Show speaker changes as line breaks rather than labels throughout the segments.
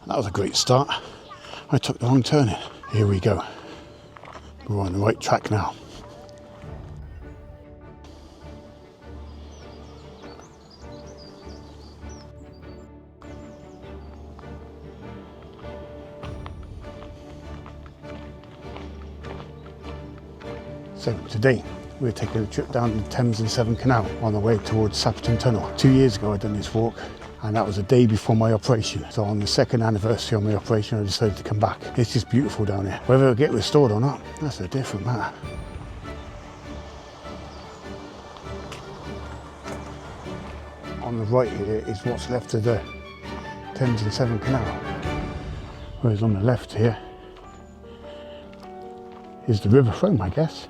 That was a great start. I took the wrong turning. Here we go. We're on the right track now. So today we're taking a trip down the Thames Severn Canal on the way towards Sapperton Tunnel. 2 years ago I'd done this walk, and that was a day before my operation. So on the second anniversary of my operation I decided to come back. It's just beautiful down here. Whether it'll get restored or not, that's a different matter. On the right here is what's left of the Thames Severn Canal, whereas on the left here is the river Frome, I guess.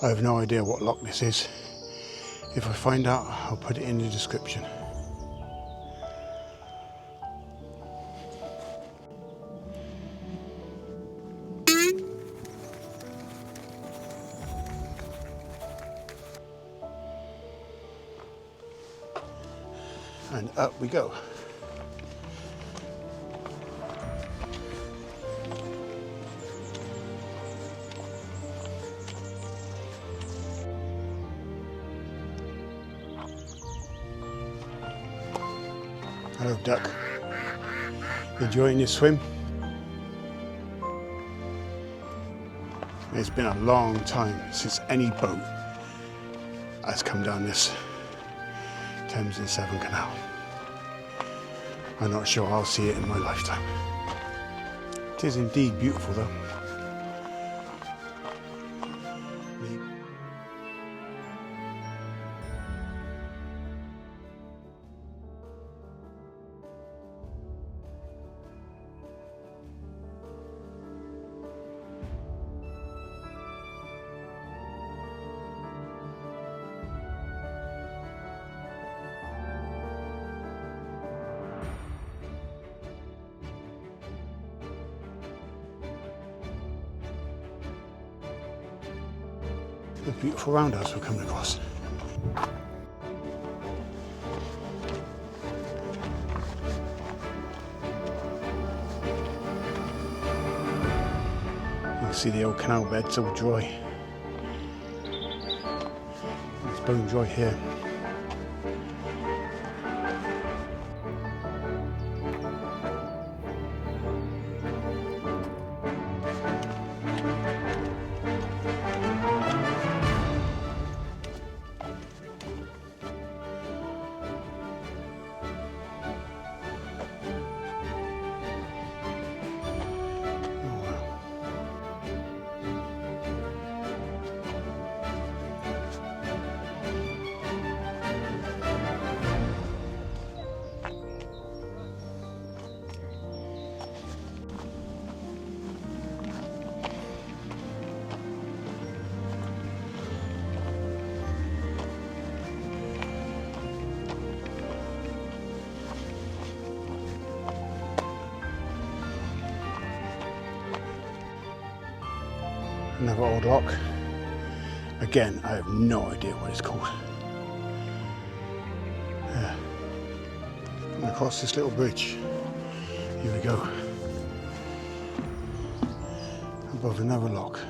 I have no idea what lock this is. If I find out, I'll put it in the description. And up we go. Hello, duck. Enjoying your swim? It's been a long time since any boat has come down this Thames Severn Canal. I'm not sure I'll see it in my lifetime. It is indeed beautiful though. The beautiful roundhouse we're coming across. You can see the old canal bed's all dry. It's bone dry here. Another old lock. Again, I have no idea what it's called. And across this little bridge, here we go. Above another lock.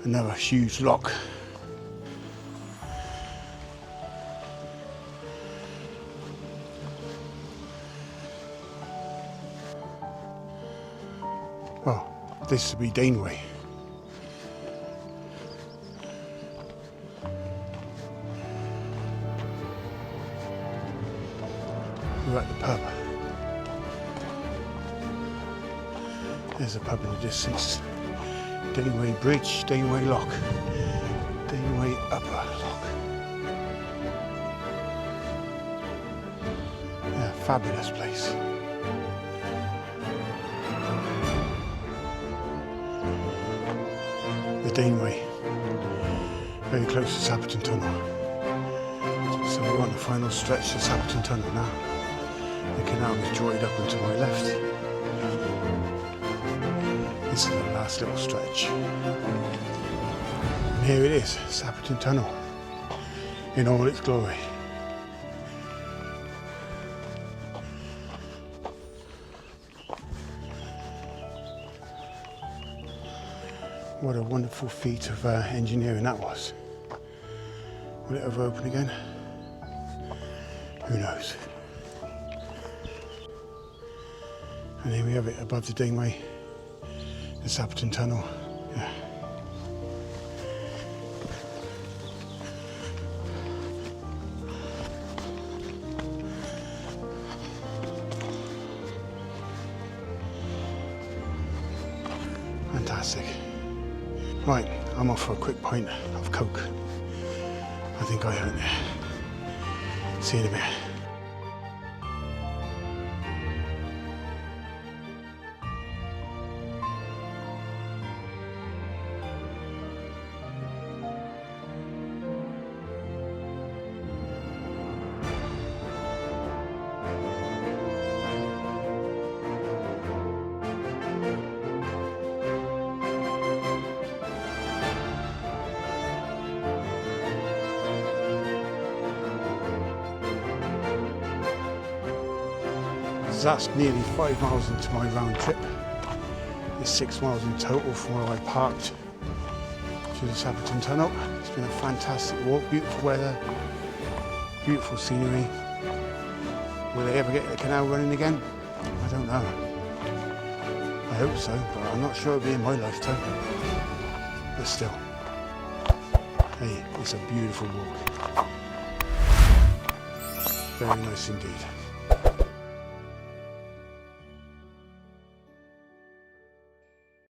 Another huge lock. Well, this would be Daneway. We're at the pub. There's a pub in the distance. Daneway Bridge, Daneway Lock, Daneway Upper Lock. Yeah, fabulous place. The Daneway, very close to Sapperton Tunnel. So we're on the final stretch of Sapperton Tunnel now. The canal is joined up and to my left. This is the last little stretch. And here it is, Sapperton Tunnel, in all its glory. What a wonderful feat of engineering that was. Will it ever open again? Who knows? And here we have it above the Dingway, the Sapperton Tunnel. Yeah. Fantastic. Right, I'm off for a quick pint of Coke. I think I earned it. See you in a bit. So that's nearly 5 miles into my round trip. It's 6 miles in total from where I parked to the Sapperton Tunnel. It's been a fantastic walk, beautiful weather, beautiful scenery. Will they ever get the canal running again? I don't know. I hope so, but I'm not sure it'll be in my lifetime. But still, hey, it's a beautiful walk. Very nice indeed.